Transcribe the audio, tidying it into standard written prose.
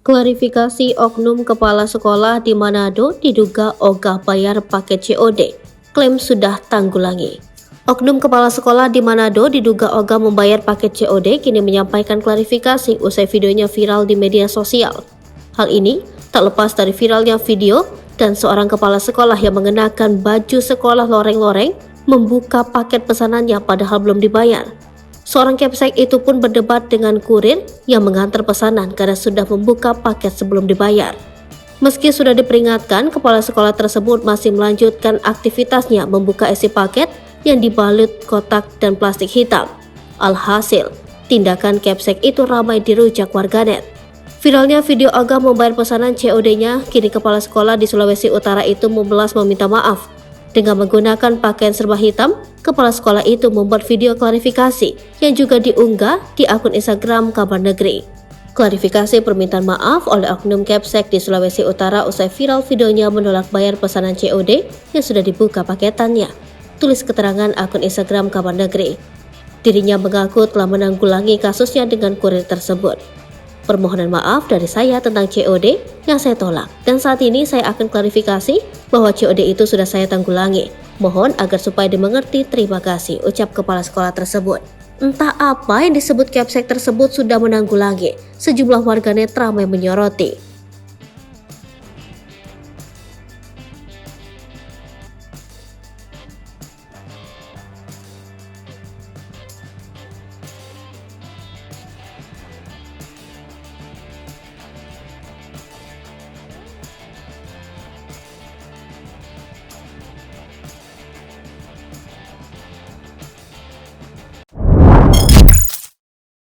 Klarifikasi oknum kepala sekolah di Manado diduga ogah bayar paket COD, klaim sudah tanggulangi. Oknum kepala sekolah di Manado diduga ogah membayar paket COD kini menyampaikan klarifikasi usai videonya viral di media sosial. Hal ini tak lepas dari viralnya video dan seorang kepala sekolah yang mengenakan baju sekolah loreng-loreng membuka paket pesanannya padahal belum dibayar. Seorang Capsek itu pun berdebat dengan kurir yang mengantar pesanan karena sudah membuka paket sebelum dibayar. Meski sudah diperingatkan, kepala sekolah tersebut masih melanjutkan aktivitasnya membuka isi paket yang dibalut kotak dan plastik hitam. Alhasil, tindakan Capsek itu ramai dirujak warganet. Viralnya video ogah membayar pesanan COD-nya, kini kepala sekolah di Sulawesi Utara itu membelas meminta maaf. Dengan menggunakan pakaian serba hitam, kepala sekolah itu membuat video klarifikasi yang juga diunggah di akun Instagram Kabar Negeri. Klarifikasi permintaan maaf oleh oknum Capsek di Sulawesi Utara usai viral videonya menolak bayar pesanan COD yang sudah dibuka paketannya. Tulis keterangan akun Instagram Kabar Negeri. Dirinya mengaku telah menanggulangi kasusnya dengan kurir tersebut. Permohonan maaf dari saya tentang COD yang saya tolak, dan saat ini saya akan klarifikasi bahwa COD itu sudah saya tanggulangi. Mohon agar supaya dimengerti, terima kasih, ucap kepala sekolah tersebut. Entah apa yang disebut Capsek tersebut sudah menanggulangi, sejumlah warganet ramai menyoroti.